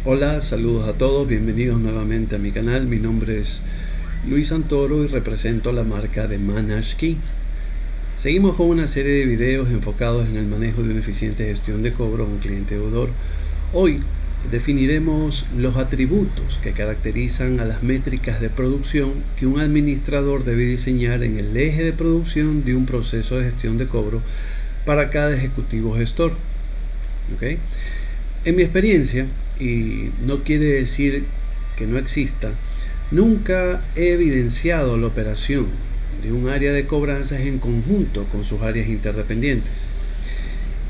Hola, saludos a todos, bienvenidos nuevamente a mi canal. Mi nombre es Luis Santoro y represento la marca de ManageKey. Seguimos con una serie de videos enfocados en el manejo de una eficiente gestión de cobro a un cliente deudor. Hoy definiremos los atributos que caracterizan a las métricas de producción que un administrador debe diseñar en el eje de producción de un proceso de gestión de cobro para cada ejecutivo gestor. ¿Okay? En mi experiencia, y no quiere decir que no exista, nunca he evidenciado la operación de un área de cobranzas en conjunto con sus áreas interdependientes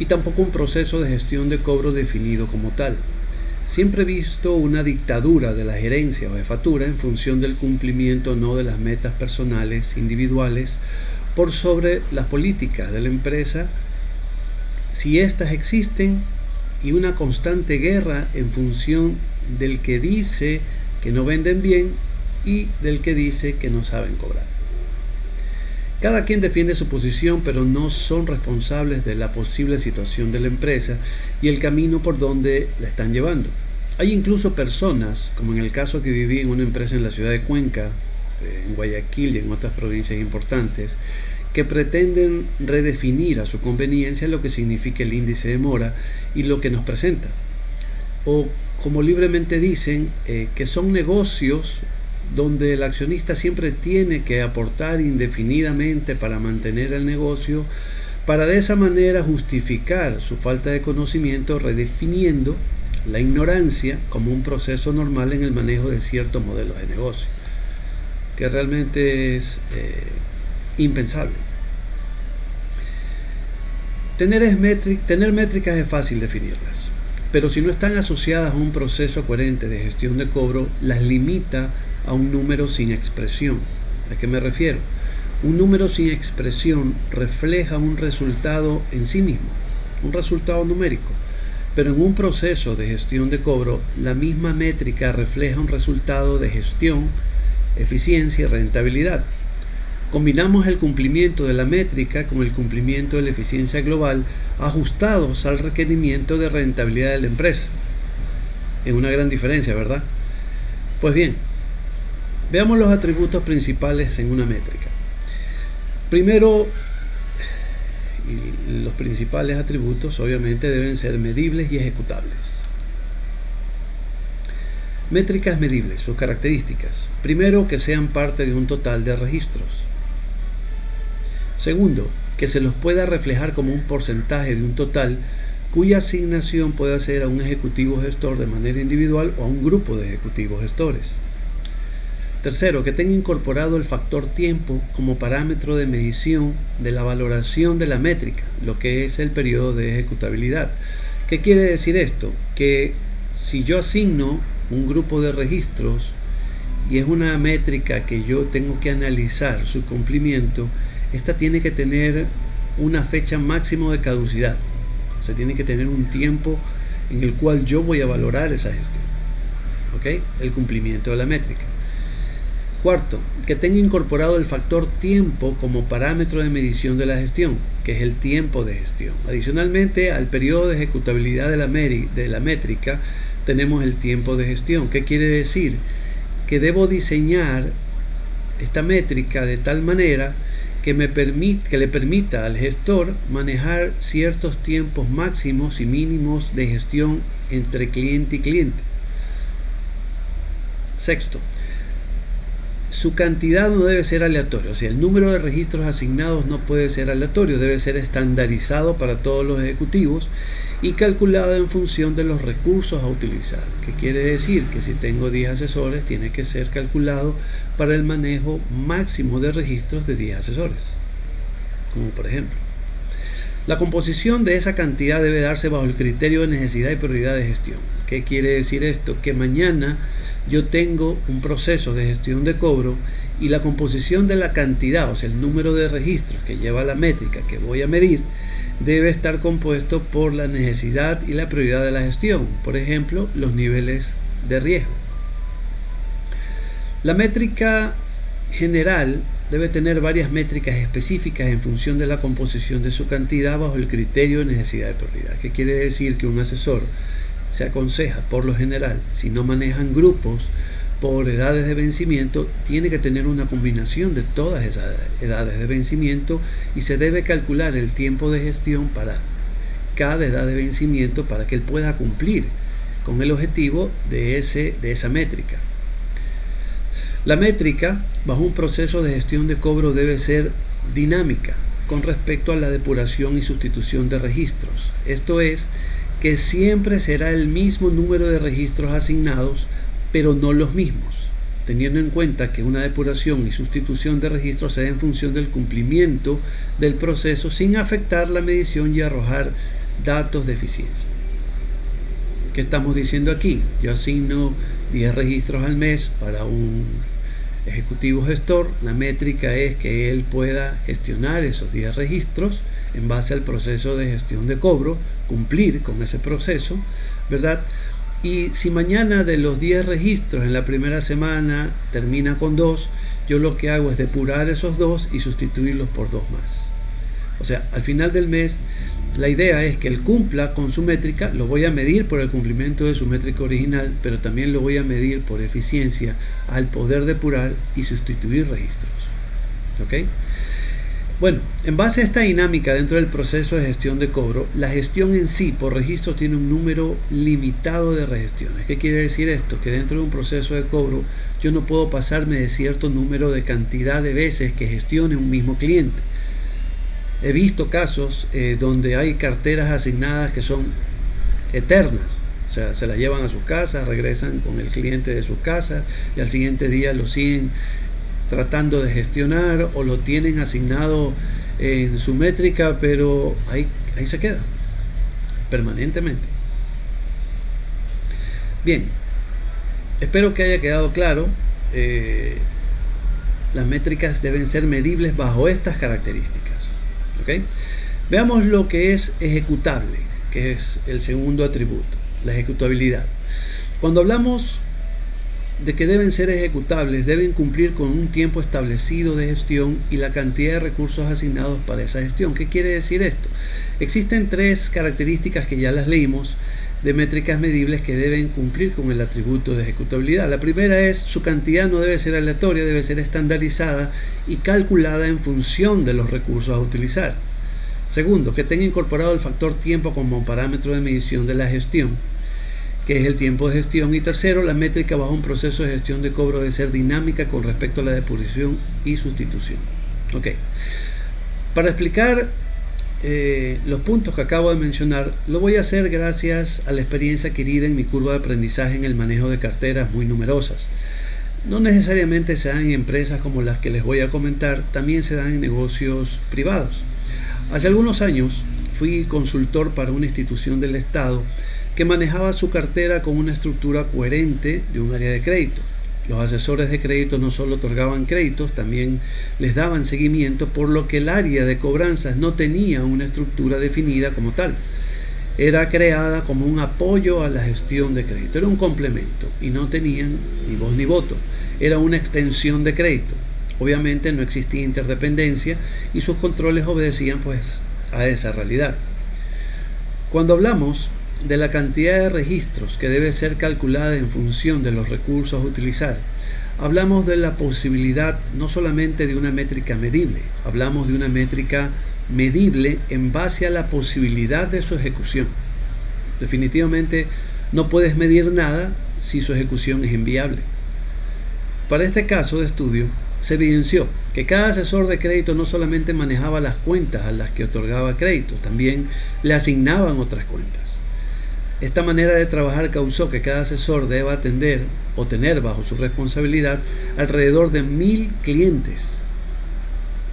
y tampoco un proceso de gestión de cobro definido como tal. Siempre he visto una dictadura de la gerencia o jefatura en función del cumplimiento o no de las metas personales individuales por sobre las políticas de la empresa, si éstas existen, y una constante guerra en función del que dice que no venden bien y del que dice que no saben cobrar. Cada quien defiende su posición, pero no son responsables de la posible situación de la empresa y el camino por donde la están llevando. Hay incluso personas, como en el caso que viví en una empresa en la ciudad de Cuenca, en Guayaquil y en otras provincias importantes, que pretenden redefinir a su conveniencia lo que significa el índice de mora y lo que nos presenta. O como libremente dicen, que son negocios donde el accionista siempre tiene que aportar indefinidamente para mantener el negocio, para de esa manera justificar su falta de conocimiento, redefiniendo la ignorancia como un proceso normal en el manejo de ciertos modelos de negocio, que realmente es impensable. Tener métricas es fácil definirlas, pero si no están asociadas a un proceso coherente de gestión de cobro, las limita a un número sin expresión. ¿A qué me refiero? Un número sin expresión refleja un resultado en sí mismo, un resultado numérico, pero en un proceso de gestión de cobro, la misma métrica refleja un resultado de gestión, eficiencia y rentabilidad. Combinamos el cumplimiento de la métrica con el cumplimiento de la eficiencia global ajustados al requerimiento de rentabilidad de la empresa. Es una gran diferencia, ¿verdad? Pues bien, veamos los atributos principales en una métrica. Primero, los principales atributos obviamente deben ser medibles y ejecutables. Métricas medibles, sus características. Primero, que sean parte de un total de registros. Segundo, que se los pueda reflejar como un porcentaje de un total cuya asignación puede hacer a un ejecutivo gestor de manera individual o a un grupo de ejecutivos gestores. Tercero, que tenga incorporado el factor tiempo como parámetro de medición de la valoración de la métrica, lo que es el periodo de ejecutabilidad. ¿Qué quiere decir esto? Que si yo asigno un grupo de registros y es una métrica que yo tengo que analizar su cumplimiento, esta tiene que tener una fecha máxima de caducidad. O sea, tiene que tener un tiempo en el cual yo voy a valorar esa gestión. ¿Ok? El cumplimiento de la métrica. Cuarto, que tenga incorporado el factor tiempo como parámetro de medición de la gestión, que es el tiempo de gestión. Adicionalmente, al periodo de ejecutabilidad de la métrica, tenemos el tiempo de gestión. ¿Qué quiere decir? Que debo diseñar esta métrica de tal manera que le permita al gestor manejar ciertos tiempos máximos y mínimos de gestión entre cliente y cliente. Sexto, su cantidad no debe ser aleatoria, o sea, el número de registros asignados no puede ser aleatorio, debe ser estandarizado para todos los ejecutivos y calculado en función de los recursos a utilizar. ¿Qué quiere decir? Que si tengo 10 asesores, tiene que ser calculado para el manejo máximo de registros de 10 asesores, como por ejemplo. La composición de esa cantidad debe darse bajo el criterio de necesidad y prioridad de gestión. ¿Qué quiere decir esto? Que mañana yo tengo un proceso de gestión de cobro y la composición de la cantidad, o sea, el número de registros que lleva la métrica que voy a medir, debe estar compuesto por la necesidad y la prioridad de la gestión. Por ejemplo, los niveles de riesgo. La métrica general debe tener varias métricas específicas en función de la composición de su cantidad bajo el criterio de necesidad de prioridad. ¿Qué quiere decir? Que un asesor se aconseja, por lo general, si no manejan grupos por edades de vencimiento, tiene que tener una combinación de todas esas edades de vencimiento y se debe calcular el tiempo de gestión para cada edad de vencimiento para que él pueda cumplir con el objetivo de esa métrica. La métrica bajo un proceso de gestión de cobro debe ser dinámica con respecto a la depuración y sustitución de registros. Esto es, que siempre será el mismo número de registros asignados, pero no los mismos, teniendo en cuenta que una depuración y sustitución de registros se da en función del cumplimiento del proceso sin afectar la medición y arrojar datos de eficiencia. ¿Qué estamos diciendo aquí? Yo asigno 10 registros al mes para un ejecutivo gestor. La métrica es que él pueda gestionar esos 10 registros en base al proceso de gestión de cobro, cumplir con ese proceso, ¿verdad? Y si mañana de los 10 registros en la primera semana termina con 2, yo lo que hago es depurar esos 2 y sustituirlos por 2 más. O sea, al final del mes, la idea es que él cumpla con su métrica. Lo voy a medir por el cumplimiento de su métrica original, pero también lo voy a medir por eficiencia al poder depurar y sustituir registros. ¿Ok? Bueno, en base a esta dinámica dentro del proceso de gestión de cobro, la gestión en sí por registros tiene un número limitado de regestiones. ¿Qué quiere decir esto? Que dentro de un proceso de cobro yo no puedo pasarme de cierto número de cantidad de veces que gestione un mismo cliente. He visto casos donde hay carteras asignadas que son eternas. O sea, se las llevan a su casa, regresan con el cliente de su casa y al siguiente día lo siguen tratando de gestionar o lo tienen asignado en su métrica, pero ahí se queda permanentemente. Bien, espero que haya quedado claro. Las métricas deben ser medibles bajo estas características. ¿Okay? Veamos lo que es ejecutable, que es el segundo atributo, la ejecutabilidad. Cuando hablamos de que deben ser ejecutables, deben cumplir con un tiempo establecido de gestión y la cantidad de recursos asignados para esa gestión. ¿Qué quiere decir esto? Existen 3 características que ya las leímos de métricas medibles que deben cumplir con el atributo de ejecutabilidad. La primera es: su cantidad no debe ser aleatoria, debe ser estandarizada y calculada en función de los recursos a utilizar. Segundo, que tenga incorporado el factor tiempo como parámetro de medición de la gestión, que es el tiempo de gestión. Y tercero, la métrica bajo un proceso de gestión de cobro debe ser dinámica con respecto a la depuración y sustitución. Ok. Para explicar los puntos que acabo de mencionar, lo voy a hacer gracias a la experiencia adquirida en mi curva de aprendizaje en el manejo de carteras muy numerosas. No necesariamente se dan en empresas como las que les voy a comentar, también se dan en negocios privados. Hace algunos años fui consultor para una institución del Estado que manejaba su cartera con una estructura coherente de un área de crédito. Los asesores de crédito no solo otorgaban créditos, también les daban seguimiento, por lo que el área de cobranzas no tenía una estructura definida como tal. Era creada como un apoyo a la gestión de crédito, era un complemento y no tenían ni voz ni voto. Era una extensión de crédito. Obviamente no existía interdependencia y sus controles obedecían pues a esa realidad. Cuando hablamos de la cantidad de registros que debe ser calculada en función de los recursos a utilizar, hablamos de la posibilidad no solamente de una métrica medible, hablamos de una métrica medible en base a la posibilidad de su ejecución. Definitivamente no puedes medir nada si su ejecución es inviable. Para este caso de estudio, se evidenció que cada asesor de crédito no solamente manejaba las cuentas a las que otorgaba crédito, también le asignaban otras cuentas. Esta manera de trabajar causó que cada asesor deba atender o tener bajo su responsabilidad alrededor de 1000 clientes.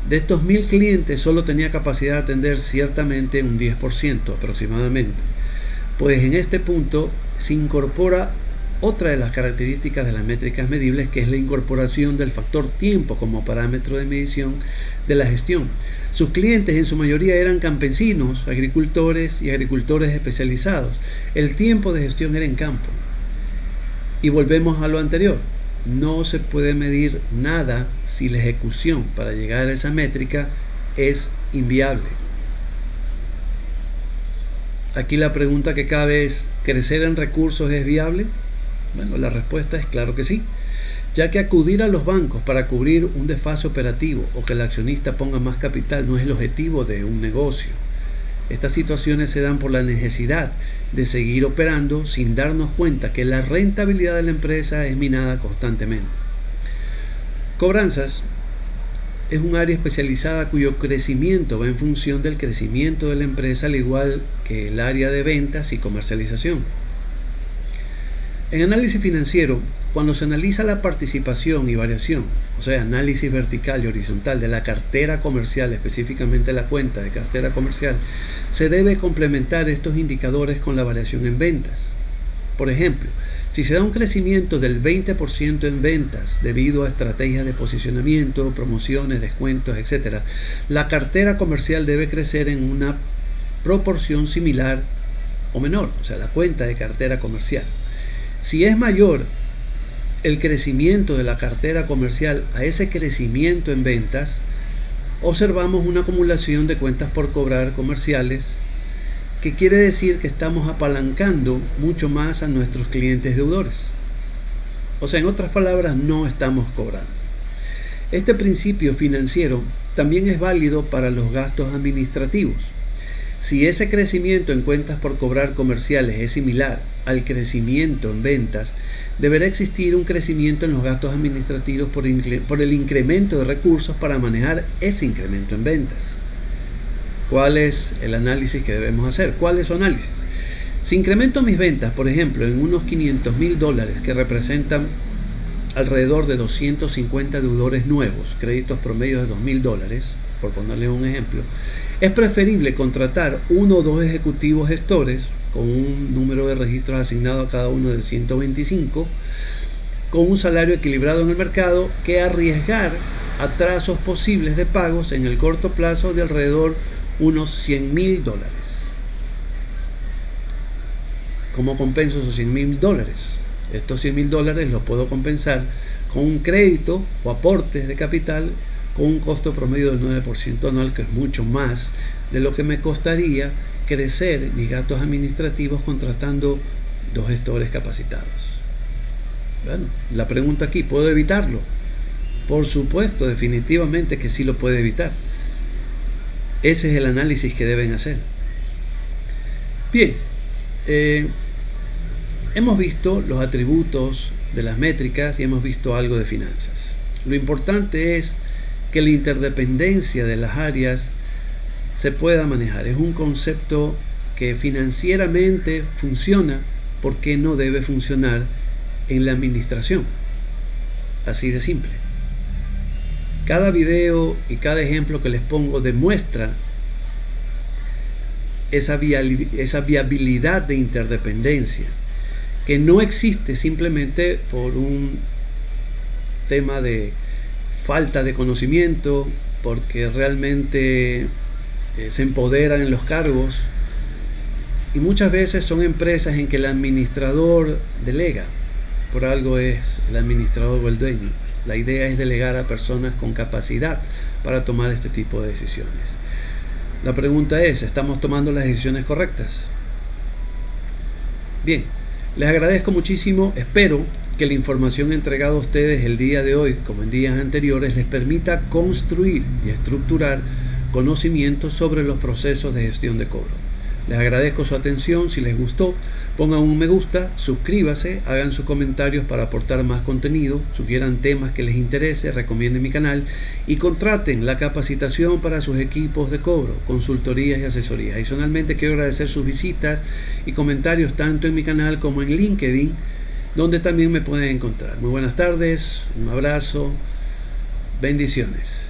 De estos 1000 clientes solo tenía capacidad de atender ciertamente un 10% aproximadamente. Pues en este punto se incorpora otra de las características de las métricas medibles, que es la incorporación del factor tiempo como parámetro de medición de la gestión. Sus clientes en su mayoría eran campesinos, agricultores y agricultores especializados. El tiempo de gestión era en campo. Y volvemos a lo anterior. No se puede medir nada si la ejecución para llegar a esa métrica es inviable. Aquí la pregunta que cabe es, ¿crecer en recursos es viable? Bueno, la respuesta es claro que sí, ya que acudir a los bancos para cubrir un desfase operativo o que el accionista ponga más capital no es el objetivo de un negocio. Estas situaciones se dan por la necesidad de seguir operando sin darnos cuenta que la rentabilidad de la empresa es minada constantemente. Cobranzas es un área especializada cuyo crecimiento va en función del crecimiento de la empresa, al igual que el área de ventas y comercialización. En análisis financiero, cuando se analiza la participación y variación, o sea, análisis vertical y horizontal de la cartera comercial, específicamente la cuenta de cartera comercial, se debe complementar estos indicadores con la variación en ventas. Por ejemplo, si se da un crecimiento del 20% en ventas debido a estrategias de posicionamiento, promociones, descuentos, etc., la cartera comercial debe crecer en una proporción similar o menor, o sea, la cuenta de cartera comercial. Si es mayor el crecimiento de la cartera comercial a ese crecimiento en ventas, observamos una acumulación de cuentas por cobrar comerciales, que quiere decir que estamos apalancando mucho más a nuestros clientes deudores. O sea, en otras palabras, no estamos cobrando. Este principio financiero también es válido para los gastos administrativos. Si ese crecimiento en cuentas por cobrar comerciales es similar al crecimiento en ventas, deberá existir un crecimiento en los gastos administrativos por el incremento de recursos para manejar ese incremento en ventas. ¿Cuál es el análisis que debemos hacer? ¿Cuál es su análisis? Si incremento mis ventas, por ejemplo, en unos $500,000, que representan alrededor de 250 deudores nuevos, créditos promedios de $2,000, por ponerles un ejemplo, es preferible contratar uno o dos ejecutivos gestores con un número de registros asignado a cada uno de 125, con un salario equilibrado en el mercado, que arriesgar atrasos posibles de pagos en el corto plazo de alrededor unos $100,000. ¿Cómo compenso esos $100,000? Estos $100,000 los puedo compensar con un crédito o aportes de capital con un costo promedio del 9% anual, que es mucho más de lo que me costaría crecer mis gastos administrativos contratando dos gestores capacitados. Bueno, la pregunta aquí, ¿puedo evitarlo? Por supuesto, definitivamente que sí lo puede evitar. Ese es el análisis que deben hacer. Bien, hemos visto los atributos de las métricas y hemos visto algo de finanzas. Lo importante es que la interdependencia de las áreas se pueda manejar. Es un concepto que financieramente funciona, porque no debe funcionar en la administración. Así de simple. Cada video y cada ejemplo que les pongo demuestra esa viabilidad de interdependencia, que no existe simplemente por un tema de falta de conocimiento, porque realmente se empoderan en los cargos, y muchas veces son empresas en que el administrador delega. Por algo es el administrador o el dueño. La idea es delegar a personas con capacidad para tomar este tipo de decisiones. La pregunta es, ¿estamos tomando las decisiones correctas? Bien, les agradezco muchísimo. Espero que la información entregada a ustedes el día de hoy, como en días anteriores, les permita construir y estructurar conocimientos sobre los procesos de gestión de cobro. Les agradezco su atención. Si les gustó, pongan un me gusta, suscríbase, hagan sus comentarios para aportar más contenido, sugieran temas que les interese, recomienden mi canal y contraten la capacitación para sus equipos de cobro, consultorías y asesorías. Adicionalmente, quiero agradecer sus visitas y comentarios tanto en mi canal como en LinkedIn, donde también me pueden encontrar. Muy buenas tardes, un abrazo, bendiciones.